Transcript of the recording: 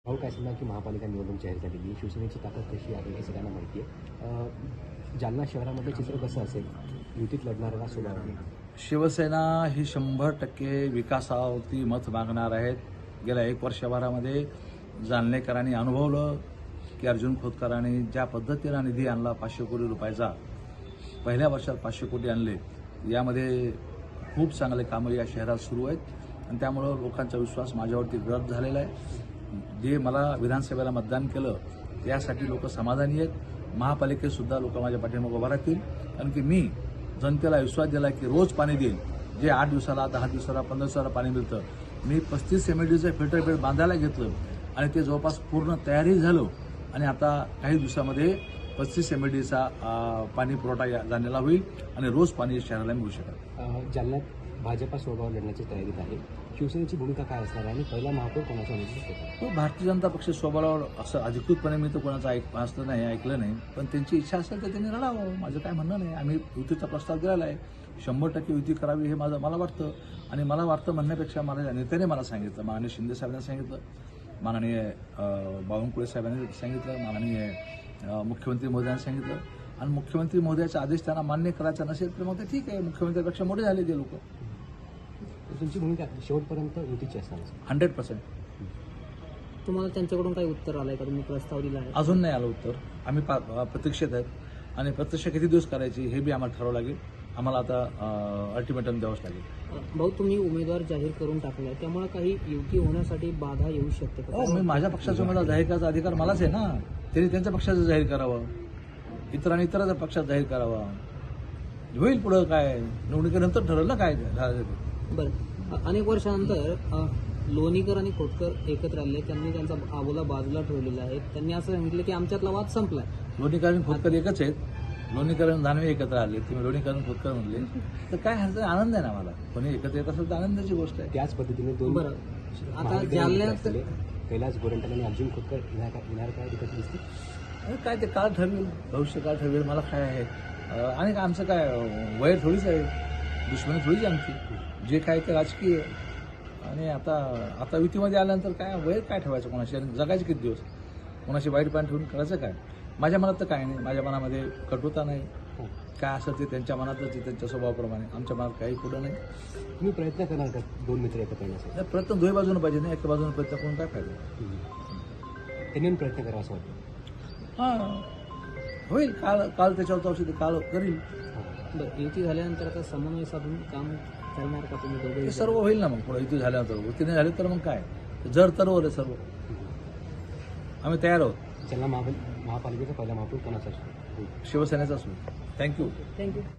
भाऊ काय सांगणार की महापालिका निवडणूक जाहीर झालेली आहे, शिवसेनेची ताकद कशी आहे हे सगळ्यांना माहिती आहे. जालना शहरामध्ये चित्र कसं असेल, युतीत लढणाऱ्याला स्वभाव आहे? शिवसेना ही 100% विकासावरती मत मागणार आहेत. गेल्या 1 वर्षभरामध्ये जालनेकरांनी अनुभवलं की अर्जुन खोतकरांनी ज्या पद्धतीनं निधी आणला 500 कोटी रुपयाचा, पहिल्या वर्षात 500 कोटी आणले. यामध्ये खूप चांगले कामं या शहरात सुरू आहेत आणि त्यामुळं लोकांचा विश्वास माझ्यावरती गट झालेला आहे. जे मला विधानसभेला मतदान केलं त्यासाठी लोक समाधानी आहेत. महापालिकेतसुद्धा लोक माझ्या पाठीमागे उभा राहतील, कारण की मी जनतेला विश्वास दिला की रोज पाणी देईल. जे 8 दिवसाला 10 दिवसाला 15 दिवसाला पाणी मिळतं, मी 35 MLDचं फिल्टर बेड बांधायला घेतलं आणि ते जवळपास पूर्ण तयारी झालं आणि आता काही दिवसामध्ये 35 MLDचा पाणी पुरवठा जाण्याला होईल आणि रोज पाणी शहराला मिळू शकेल. जालन्यात भाजपा स्वभाव लढण्याची तयारीत आहे. शिवसेनेची भूमिका काय असणार आहे आणि पहिला महापौर कोणाचा निश्चित होता? भारतीय जनता पक्ष स्वबळावर असं अधिकृतपणे मी तर कोणाचं असलं नाही, ऐकलं नाही, पण त्यांची इच्छा असेल तर त्यांनी लढावं. माझं काय म्हणणं नाही. आम्ही युतीचा प्रस्ताव दिलेला आहे. 100% युती करावी हे मला वाटतं. आणि मला वाटतं म्हणण्यापेक्षा मला नेत्याने मला सांगितलं, माननीय शिंदे साहेबांनी सांगितलं, माननीय बावनकुळे साहेबांनी सांगितलं, माननीय मुख्यमंत्री महोदयांनी सांगितलं आणि मुख्यमंत्री महोदयाचा आदेश त्यांना मान्य करायचा नसेल तर मग ते ठीक आहे, मुख्यमंत्र्यापेक्षा मोठे झाले ते लोक. तुमची भूमिका शेवटपर्यंत युतीची असणार? 100%. तुम्हाला त्यांच्याकडून काही उत्तर आलंय का? तुम्ही प्रस्ताव दिला आहे? अजून नाही आलं उत्तर. आम्ही प्रतीक्षेत आहेत आणि प्रत्यक्ष किती दिवस करायची हे बी आम्हाला ठरवावं लागेल. आम्हाला आता अल्टिमेटम द्यावंच लागेल. भाऊ, तुम्ही उमेदवार जाहीर करून टाकलाय, त्यामुळे काही युती होण्यासाठी बाधा येऊ शकते का? मी माझ्या पक्षाचा उमेदवार जाहीर करायचा अधिकार मलाच आहे ना. त्यांनी त्यांच्या पक्षाचं जाहीर करावं, इतरांनी इतरांच्या पक्षात जाहीर करावा. होईल पुढं काय, निवडणुकीनंतर ठरवलं काय बरं. अनेक वर्षानंतर लोणीकर आणि खोतकर एकत्र आले. त्यांनी त्यांचा आबोला बाजूला ठेवलेला आहे. त्यांनी असं सांगितलं की आमच्यातला वाद संपलाय. लोणीकर आणि खोतकर एकच आहेत. लोणीकर आणि दानवे एकत्र आले, तुम्ही लोणीकर आणि खोतकर म्हणले तर काय ह्याचा आनंद आहे ना मला. कोणी एकत्र येत असेल तर आनंदाची गोष्ट आहे. त्याच पद्धतीने दोन बरं. आता जालन्यात कैलास गोरंट्याल आणि अर्जुन खोतकर येणार काय एकत्र दिसतील? काय ते काळ ठरवेल, भविष्य काळ ठरवेल. मला काय आहे आणि आमचं काय वय थोडीच आहे, दुश्मनी थोडीच आहे आमची. जे काय ते राजकीय आहे. आणि आता युतीमध्ये आल्यानंतर काय वय काय ठेवायचं कोणाशी, आणि जगायचे किती दिवस, कोणाशी वाईट पाणी ठेवून करायचं काय. माझ्या मनात तर काय नाही, माझ्या मनामध्ये कटुता नाही. काय असं ते त्यांच्या मनातच, त्यांच्या स्वभावाप्रमाणे. आमच्या मनात काही पुढं नाही. तुम्ही प्रयत्न करणार का दोन मित्र एकत्र येण्यासाठी? प्रयत्न दोन्ही बाजूने पाहिजे ना, एका बाजूने प्रयत्न करून काय फायदा. त्यांनी प्रयत्न करावा असं वाटतं? हां, होईल. काल त्याच्यावर औषधी काल करील. बरं, युती झाल्यानंतर आता समन्वय साधून काम करणार का तुम्ही दोघे? हे सर्व होईल ना मग पुढे युती झाल्यानंतर. युती नाही झाली तर मग काय, जर तरवर आहे सर्व. आम्ही तयार आहोत. जालना महापालिकेचा पहिला महापौर कोणाचा असतो? शिवसेनेचाच होईल. थँक्यू.